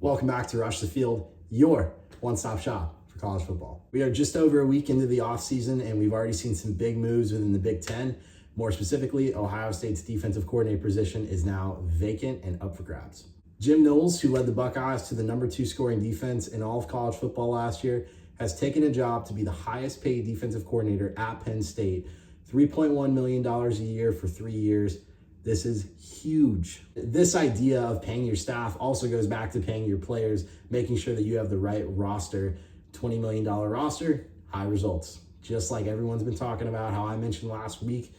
Welcome back to Rush the Field, your one-stop shop for college football. We are just over a week into the offseason, and we've already seen some big moves within the Big Ten. More specifically, Ohio State's defensive coordinator position is now vacant and up for grabs. Jim Knowles, who led the Buckeyes to the #2 scoring defense in all of college football last year, has taken a job to be the highest paid defensive coordinator at Penn State, $3.1 million a year for 3 years. This is huge. This idea of paying your staff also goes back to paying your players, making sure that you have the right roster. $20 million roster, high results. Just like everyone's been talking about, how I mentioned last week,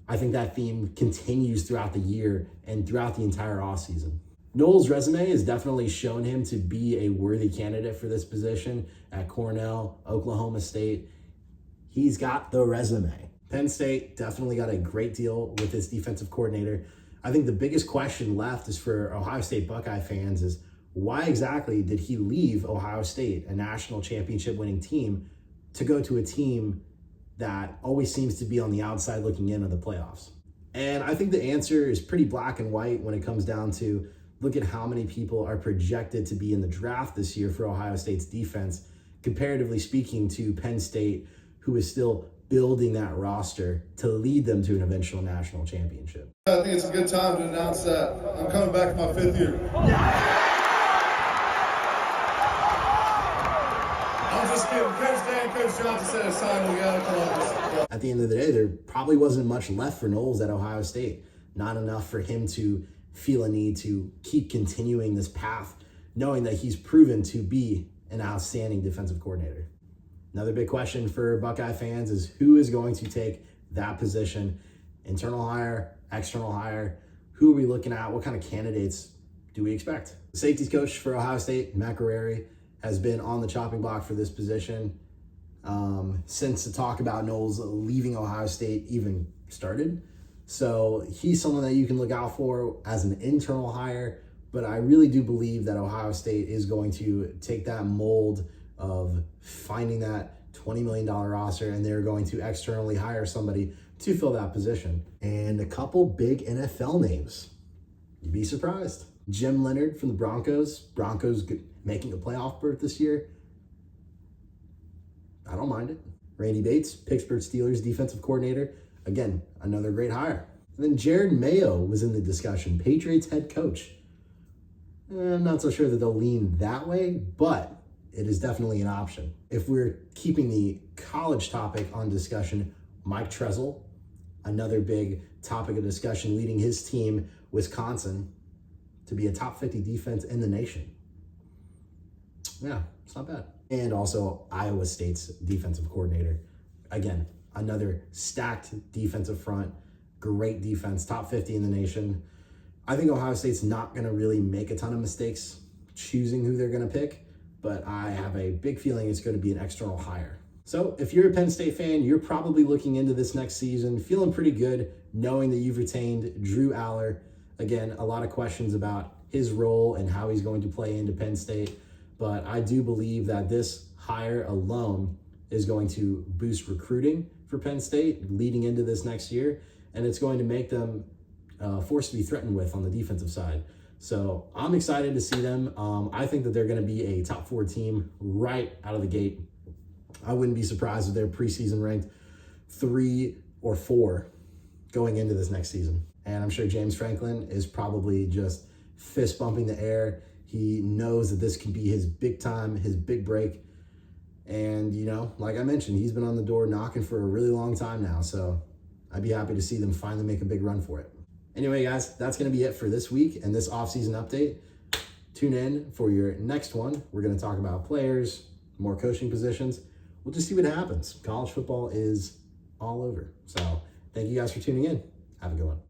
I think that theme continues throughout the year and throughout the entire offseason. Knowles' resume has definitely shown him to be a worthy candidate for this position at Cornell, Oklahoma State. He's got the resume. Penn State definitely got a great deal with its defensive coordinator. I think the biggest question left is for Ohio State Buckeye fans is why exactly did he leave Ohio State, a national championship winning team, to go to a team that always seems to be on the outside looking in of the playoffs? And I think the answer is pretty black and white when it comes down to look at how many people are projected to be in the draft this year for Ohio State's defense, comparatively speaking to Penn State, who is still building that roster to lead them to an eventual national championship. I think it's a good time to announce that I'm coming back for my 5th year. I'm just kidding. Coach Dan, Coach Johnson said it's time we got to Columbus. At the end of the day, there probably wasn't much left for Knowles at Ohio State. Not enough for him to feel a need to keep continuing this path, knowing that he's proven to be an outstanding defensive coordinator. Another big question for Buckeye fans is who is going to take that position? Internal hire, external hire? Who are we looking at? What kind of candidates do we expect? The safeties coach for Ohio State, Matt Guerrieri, has been on the chopping block for this position since the talk about Knowles leaving Ohio State even started. So he's someone that you can look out for as an internal hire, but I really do believe that Ohio State is going to take that mold of finding that $20 million roster, and they're going to externally hire somebody to fill that position. And a couple big NFL names. You'd be surprised. Jim Leonard from the Broncos making a playoff berth this year. I don't mind it. Randy Bates, Pittsburgh Steelers defensive coordinator. Again, another great hire. And then Jared Mayo was in the discussion, Patriots head coach. I'm not so sure that they'll lean that way, but it is definitely an option. If we're keeping the college topic on discussion, Mike Tressel, another big topic of discussion, leading his team, Wisconsin, to be a top 50 defense in the nation. Yeah, it's not bad. And also Iowa State's defensive coordinator. Again, another stacked defensive front, great defense, top 50 in the nation. I think Ohio State's not going to really make a ton of mistakes choosing who they're going to pick, but I have a big feeling it's going to be an external hire. So if you're a Penn State fan, you're probably looking into this next season, feeling pretty good, knowing that you've retained Drew Aller. Again, a lot of questions about his role and how he's going to play into Penn State, but I do believe that this hire alone is going to boost recruiting for Penn State leading into this next year, and it's going to make them a force to be threatened with on the defensive side. So I'm excited to see them. I think that they're going to be a top 4 team right out of the gate. I wouldn't be surprised if they're preseason ranked 3 or 4 going into this next season. And I'm sure James Franklin is probably just fist bumping the air. He knows that this could be his big time, his big break. And, you know, like I mentioned, he's been on the door knocking for a really long time now. So I'd be happy to see them finally make a big run for it. Anyway, guys, that's going to be it for this week and this offseason update. Tune in for your next one. We're going to talk about players, more coaching positions. We'll just see what happens. College football is all over. So thank you guys for tuning in. Have a good one.